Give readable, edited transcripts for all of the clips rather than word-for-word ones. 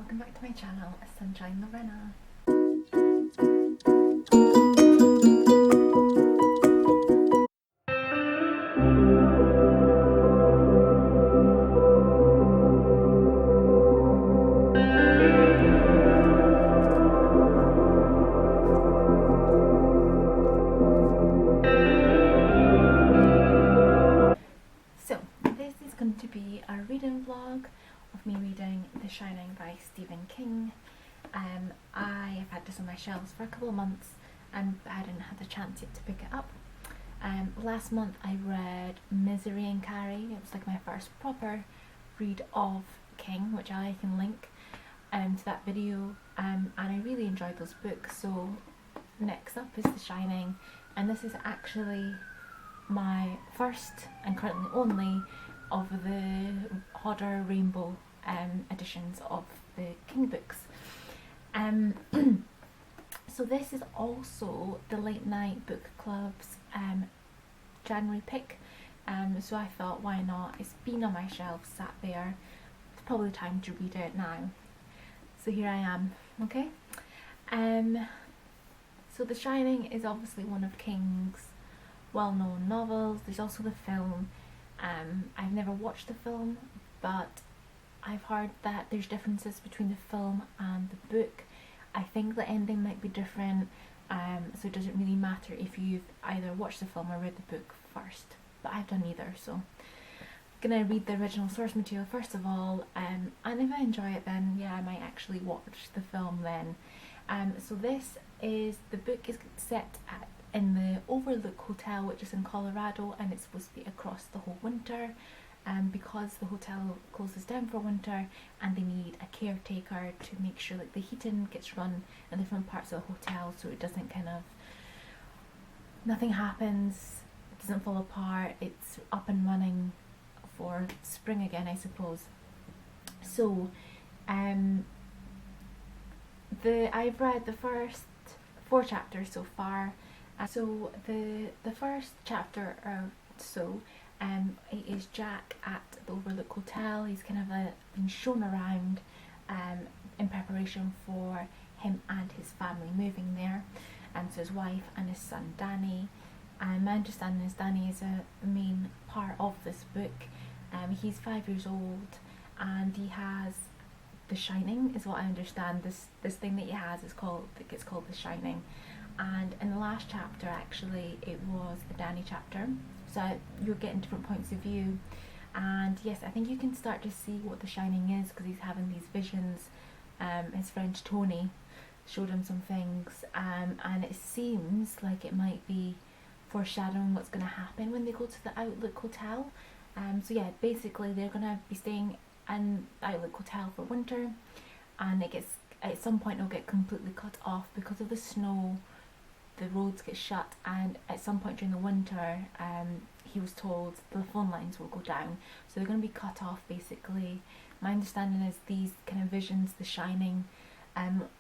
welcome back to my channel, Sunshine Lorena. So, this is going to be a reading vlog of me reading The Shining by Stephen King. I have had this on my shelves for a couple of months and I hadn't had the chance yet to pick it up. Last month I read Misery and Carrie. It was like my first proper read of King, which I can link to that video, and I really enjoyed those books. So next up is The Shining, and this is actually my first and currently only of the Hodder Rainbow editions of the King books. So this is also the Late Night Book Club's January pick, so I thought, why not? It's been on my shelf, sat there, it's probably time to read it now. So here I am, okay? So The Shining is obviously one of King's well-known novels. There's also the film. I've never watched the film, but I've heard that there's differences between the film and the book. I think the ending might be different, so it doesn't really matter if you've either watched the film or read the book first, but I've done neither. So I'm gonna read the original source material first of all, and if I enjoy it, then yeah, I might actually watch the film then. So this is, the book is set in the Overlook Hotel, which is in Colorado, and it's supposed to be across the whole winter, because the hotel closes down for winter and they need a caretaker to make sure like the heating gets run in different parts of the hotel so it doesn't nothing happens, it doesn't fall apart, it's up and running for spring again, I suppose. So I've read the first 4 chapters so far. So the first chapter or so, it is Jack at the Overlook Hotel. He's kind of been shown around in preparation for him and his family moving there, and so his wife and his son Danny. My understanding is Danny is a main part of this book. He's 5 years old and he has The Shining, is what I understand. This thing that he has is called, I think it's called The Shining. And in the last chapter, actually, it was the Danny chapter, so you're getting different points of view. And yes, I think you can start to see what The Shining is because he's having these visions. His friend Tony showed him some things, and it seems like it might be foreshadowing what's going to happen when they go to the Outlook Hotel. So yeah, basically they're going to be staying in the Outlook Hotel for winter, and it gets, at some point it'll get completely cut off because of the snow. The roads get shut, and at some point during the winter, he was told the phone lines will go down, so they're going to be cut off basically. My understanding is these kind of visions, The Shining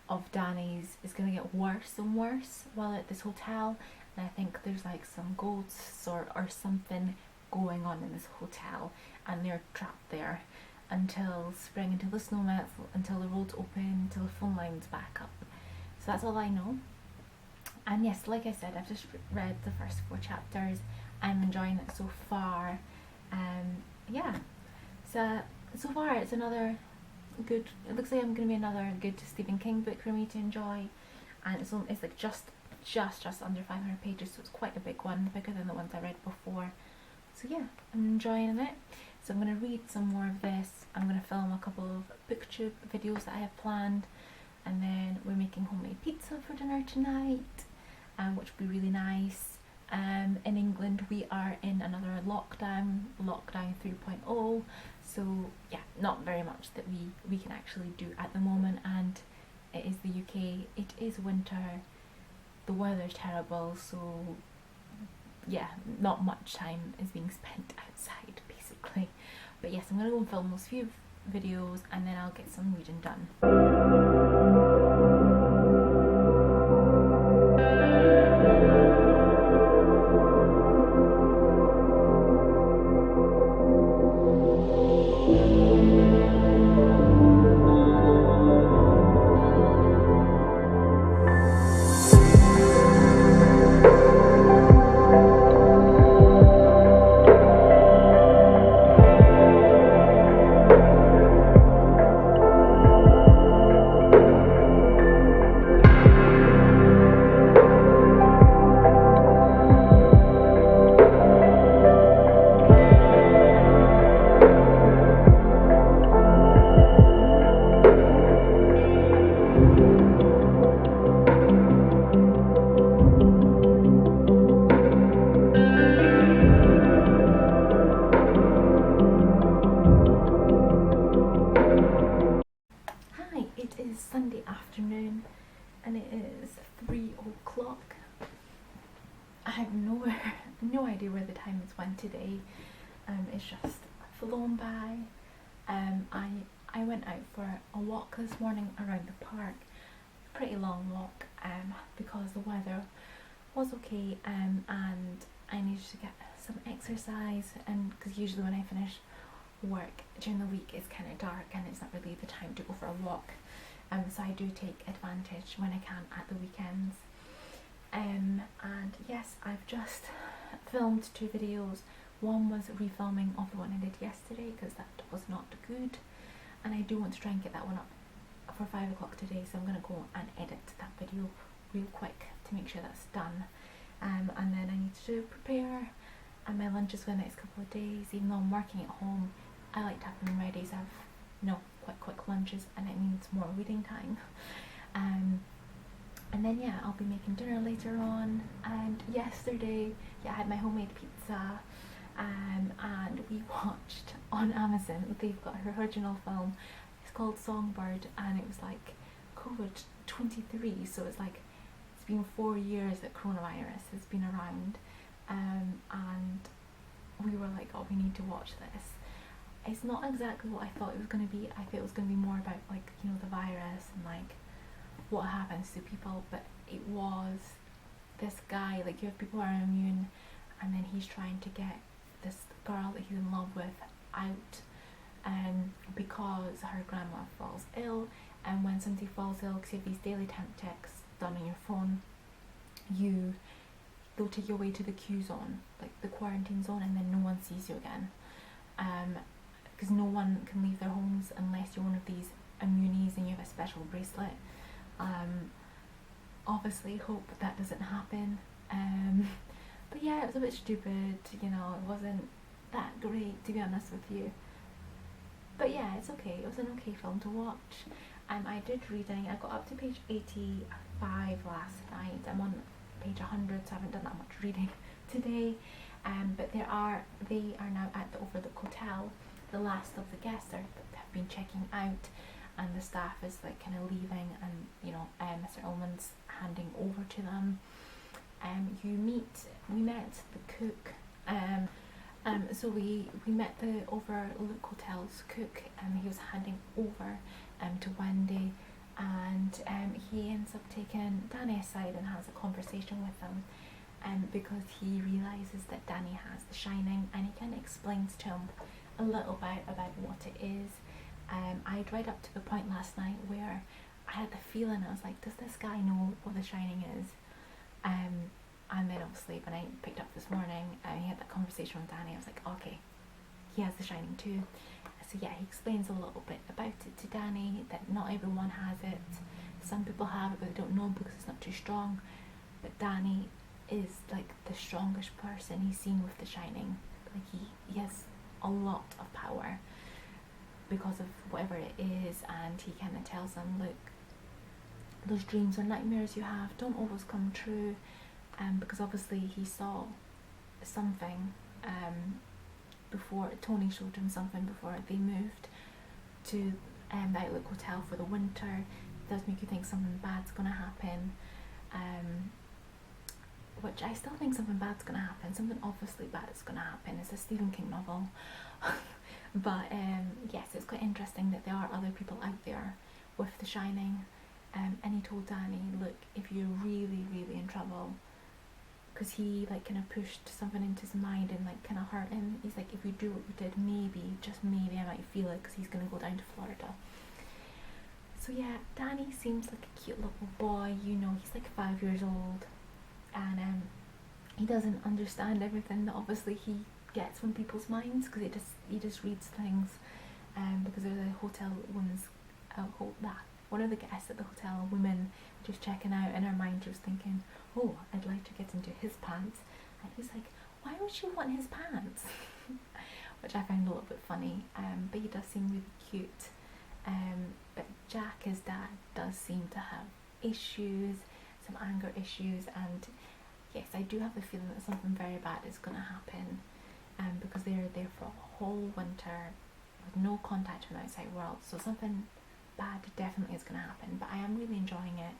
of Danny's, is going to get worse and worse while at this hotel, and I think there's like some ghosts or something going on in this hotel, and they're trapped there until spring, until the snow melts, until the roads open, until the phone lines back up. So that's all I know. And yes, like I said, I've just read the first 4 chapters. I'm enjoying it so far. Yeah, so far it's another good, it looks like I'm going to be another good Stephen King book for me to enjoy. And it's like just under 500 pages, so it's quite a big one, bigger than the ones I read before. So yeah, I'm enjoying it. So I'm going to read some more of this. I'm going to film a couple of booktube videos that I have planned, and then we're making homemade pizza for dinner tonight, which would be really nice. In England we are in another lockdown 3.0, so yeah, not very much that we can actually do at the moment, and it is the UK, it is winter, the weather's terrible, so yeah, not much time is being spent outside basically. But yes, I'm going to go and film those few videos and then I'll get some reading done. afternoon, and it is 3 o'clock. I have no idea where the time has went today. It's just flown by. I went out for a walk this morning around the park, pretty long walk, because the weather was okay, and I needed to get some exercise, and because usually when I finish work during the week it's kind of dark and it's not really the time to go for a walk, so I do take advantage when I can at the weekends. And yes, I've just filmed 2 videos. One was refilming of the one I did yesterday because that was not good, and I do want to try and get that one up for 5 o'clock today, so I'm going to go and edit that video real quick to make sure that's done. And then I need to prepare my lunches for the next couple of days. Even though I'm working at home, I like to have them ready, so I've quite quick lunches, and it means more reading time. And then yeah, I'll be making dinner later on. And yesterday, I had my homemade pizza, and we watched on Amazon. They've got her original film. It's called Songbird, and it was like COVID 23, so it's like it's been 4 years that coronavirus has been around, and we were like, oh, we need to watch this. It's not exactly what I thought it was going to be. I thought it was going to be more about, like, you know, the virus and like what happens to people, but it was this guy, like, you have people who are immune, and then he's trying to get this girl that he's in love with out, because her grandma falls ill. And when somebody falls ill, because you have these daily temp checks done on your phone, they'll take you away to the Q zone, like the quarantine zone, and then no one sees you again, because no one can leave their homes unless you're one of these immunities and you have a special bracelet. Obviously hope that doesn't happen, but yeah, it was a bit stupid, you know, it wasn't that great, to be honest with you, but yeah, it's okay. It was an okay film to watch. I did reading. I got up to page 85 last night. I'm on page 100, so I haven't done that much reading today, but they are now at the Overlook Hotel. The last of the guests have been checking out, and the staff is like kind of leaving, and you know, Mr. Ullman's handing over to them. We met the cook, so we met the Overlook Hotel's cook, and he was handing over to Wendy, and he ends up taking Danny aside and has a conversation with him, because he realizes that Danny has the shining, and he kind of explains to him a little bit about what it is. I'd read up to the point last night where I had the feeling, I was like, does this guy know what the shining is? And then obviously when I picked up this morning, he had that conversation with Danny. I was like, okay, he has the shining too. So yeah, he explains a little bit about it to Danny, that not everyone has it. Some people have it, but they don't know because it's not too strong. But Danny is like the strongest person he's seen with the shining. Like he has a lot of power because of whatever it is, and he kind of tells them, look, those dreams or nightmares you have don't always come true, because obviously he saw something before. Tony showed him something before they moved to the Outlook Hotel for the winter. It does make you think something bad's gonna happen, which I still think something bad's gonna happen. Something obviously bad is gonna happen. It's a Stephen King novel. But yes, it's quite interesting that there are other people out there with the shining, and he told Danny, look, if you're really, really in trouble, because he like kind of pushed something into his mind and like kind of hurt him, he's like, if you do what you did, maybe, just maybe I might feel it, because he's going to go down to Florida. So yeah, Danny seems like a cute little boy, you know, he's like 5 years old, and he doesn't understand everything that obviously he gets from people's minds, because he just reads things, because there's a hotel woman's one of the guests at the hotel, a woman just checking out, and her mind was thinking, oh, I'd like to get into his pants, and he's like, why would she want his pants? Which I found a little bit funny, but he does seem really cute, but Jack, his dad, does seem to have issues, some anger issues, and yes, I do have the feeling that something very bad is going to happen, because they're there for a whole winter with no contact with the outside world, so something bad definitely is going to happen, but I am really enjoying it.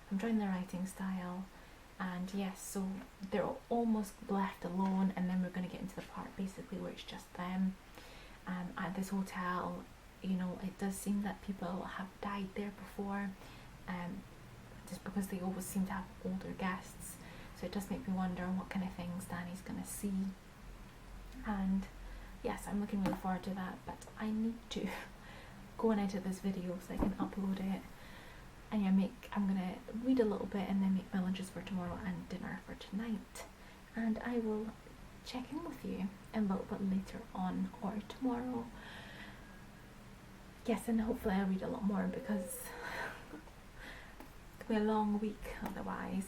I'm enjoying the writing style, and yes, so they're almost left alone, and then we're going to get into the part basically where it's just them at this hotel. You know, it does seem that people have died there before, just because they always seem to have older guests, so it does make me wonder what kind of things Danny's going to see. And yes, I'm looking really forward to that, but I need to go and edit this video so I can upload it. And yeah, I'm going to read a little bit and then make my lunches for tomorrow and dinner for tonight. And I will check in with you a little bit later on, or tomorrow. Yes, and hopefully I'll read a lot more, because it's going to be a long week otherwise.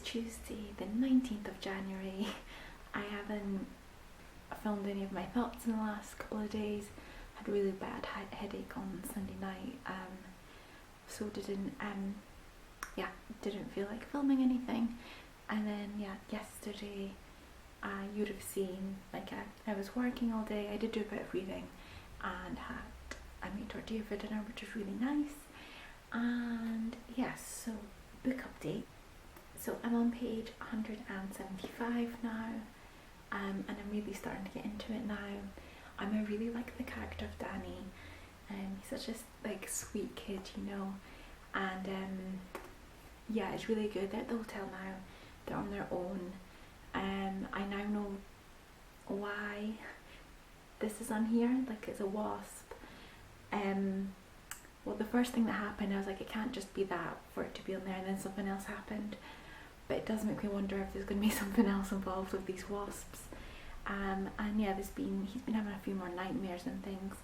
Tuesday the 19th of January. I haven't filmed any of my thoughts in the last couple of days. Had a really bad headache on Sunday night, so didn't feel like filming anything. And then yesterday you would have seen, like, I was working all day. I did do a bit of reading, and I made tortilla for dinner, which was really nice. And yes, so book update. So I'm on page 175 now, and I'm really starting to get into it now. I really like the character of Danny. He's such a sweet kid, you know, and yeah, it's really good. They're at the hotel now. They're on their own. I now know why this is on here. Like, it's a wasp. Well, the first thing that happened, I was like, it can't just be that for it to be on there, and then something else happened. But it does make me wonder if there's going to be something else involved with these wasps. And yeah, he's been having a few more nightmares and things,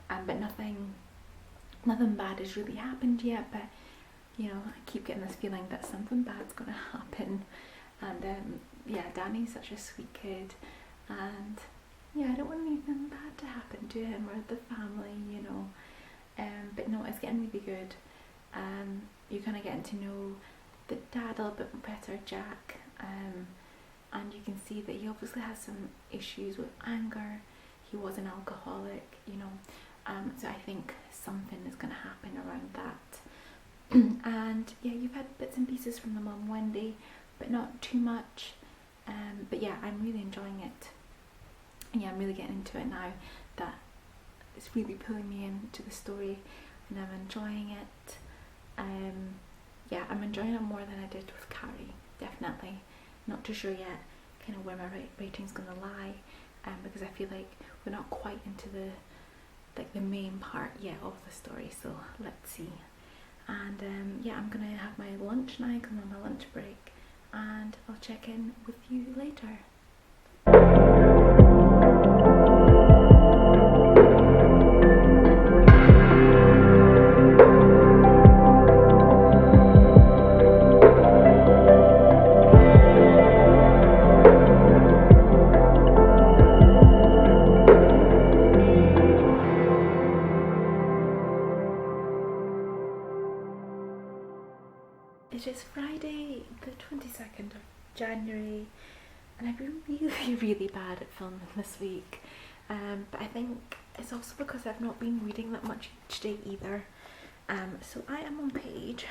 but nothing bad has really happened yet. But you know, I keep getting this feeling that something bad's going to happen. And yeah, Danny's such a sweet kid, and yeah, I don't want anything bad to happen to him or the family, you know. But no, it's getting really good. You're kind of getting to know the dad a little bit better, Jack, and you can see that he obviously has some issues with anger. He was an alcoholic, you know, so I think something is going to happen around that. And yeah, you've had bits and pieces from the mum, Wendy, but not too much. But yeah, I'm really enjoying it, and yeah, I'm really getting into it now. That it's really pulling me into the story, and I'm enjoying it. Yeah, I'm enjoying it more than I did with Carrie, definitely. Not too sure yet kind of where my rating's going to lie, because I feel like we're not quite into the main part yet of the story, so let's see. And yeah, I'm going to have my lunch now because I'm on my lunch break, and I'll check in with you later. It is Friday the 22nd of January, and I've been really bad at filming this week, but I think it's also because I've not been reading that much each day either. So I am on page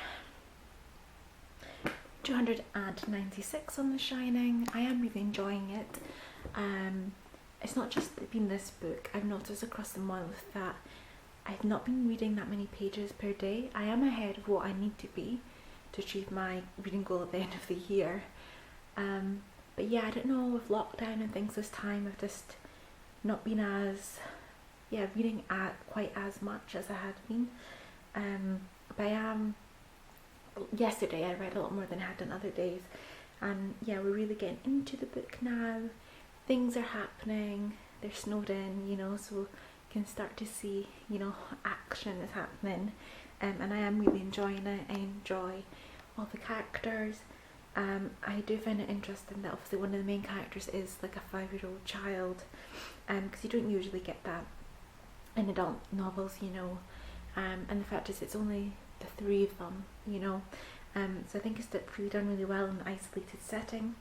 296 on The Shining. I am really enjoying it. It's not just been this book. I've noticed across the month that I've not been reading that many pages per day. I am ahead of what I need to be to achieve my reading goal at the end of the year. But yeah, I don't know, with lockdown and things this time, I've just not been reading quite as much as I had been. But I am, yesterday I read a lot more than I had done other days, and yeah, we're really getting into the book now. Things are happening, they're snowed in, you know, so can start to see, you know, action is happening, and I am really enjoying it. I enjoy all the characters. I do find it interesting that obviously one of the main characters is like a 5-year-old child, because you don't usually get that in adult novels, you know, and the fact is it's only the 3 of them, you know, so I think it's really done really well in an isolated setting,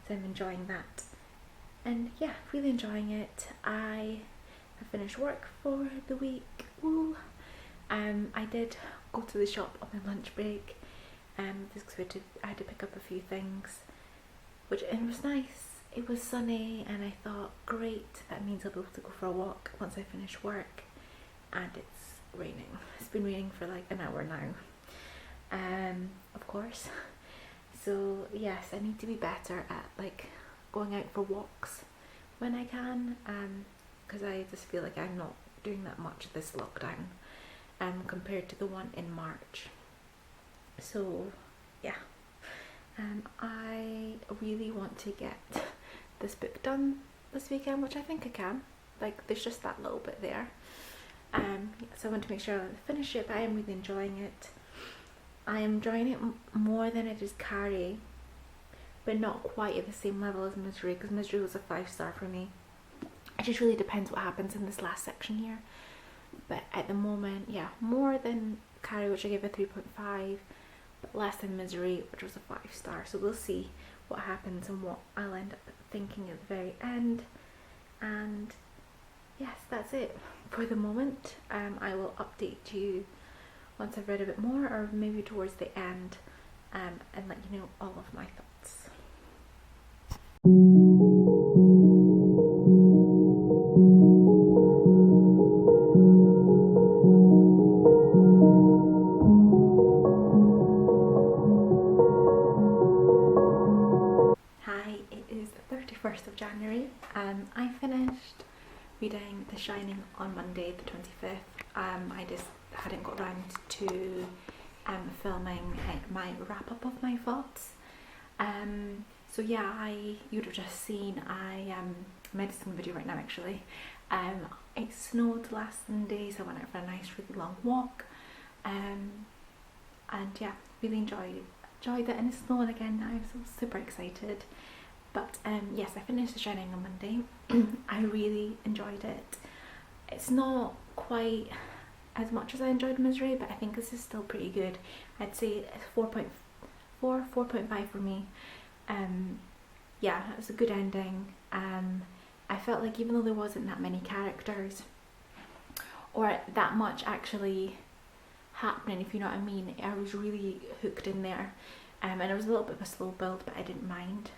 so I'm enjoying that, and yeah, really enjoying it. I have finished work for the week. Woo! I did go to the shop on my lunch break, just because I had to pick up a few things, which it was nice. It was sunny, and I thought, great, that means I'll be able to go for a walk once I finish work. And it's raining. It's been raining for like an hour now, of course. So yes, I need to be better at like going out for walks when I can, because I just feel like I'm not doing that much this lockdown, compared to the one in March. So yeah, I really want to get this book done this weekend, which I think I can. Like, there's just that little bit there. So I want to make sure I finish it, but I am really enjoying it. I am enjoying it more than I did Carrie, but not quite at the same level as Misery, because Misery was a 5-star for me. It just really depends what happens in this last section here. But at the moment, yeah, more than Carrie, which I gave a 3.5, but less than Misery, which was a 5-star. So we'll see what happens and what I'll end up thinking at the very end. And yes, that's it for the moment. I will update you once I've read a bit more, or maybe towards the end, and let you know all of my thoughts. Hi, it is the 31st of January. I finished reading The Shining on Monday the 25th. I just hadn't got around to filming my wrap up of my thoughts. So yeah, you'd have just seen, I'm editing the video right now actually. It snowed last Sunday, so I went out for a nice really long walk, and yeah, really enjoyed it, and it's snowing again now, so super excited. But yes, I finished The Shining on Monday. I really enjoyed it. It's not quite as much as I enjoyed Misery, but I think this is still pretty good. I'd say 4.5 for me. Yeah, it was a good ending. I felt like even though there wasn't that many characters, or that much actually happening, if you know what I mean, I was really hooked in there. And it was a little bit of a slow build, but I didn't mind.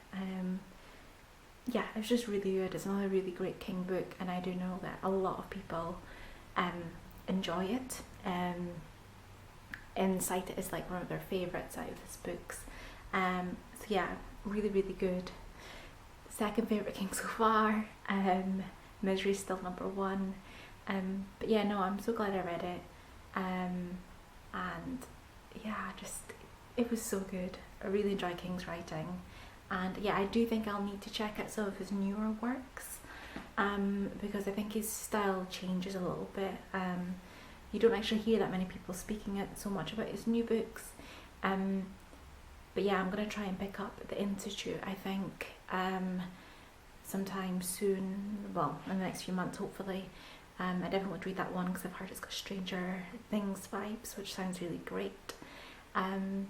Yeah, it was just really good. It's another really great King book, and I do know that a lot of people enjoy it, and cite it as like one of their favourites out of his books. So yeah, really, really good. Second favourite King so far. Misery's still number 1. But yeah, no, I'm so glad I read it. And yeah, it was so good. I really enjoy King's writing, and yeah, I do think I'll need to check out some of his newer works, because I think his style changes a little bit. You don't actually hear that many people speaking it so much about his new books, but yeah, I'm going to try and pick up The Institute, I think, sometime soon, well, in the next few months hopefully. I definitely would read that one because I've heard it's got Stranger Things vibes, which sounds really great. And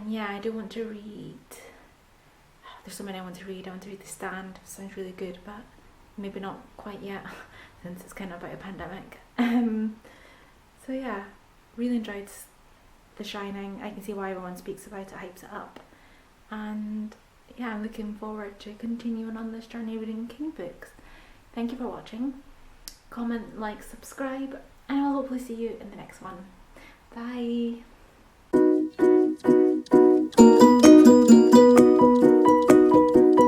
yeah, I do want to read, there's so many I want to read. I want to read The Stand, sounds really good, but maybe not quite yet, since it's kind of about a pandemic. So yeah, really enjoyed The Shining. I can see why everyone speaks about it, hypes it up, and yeah, I'm looking forward to continuing on this journey reading King books. Thank you for watching. Comment, like, subscribe, and I'll hopefully see you in the next one. Bye!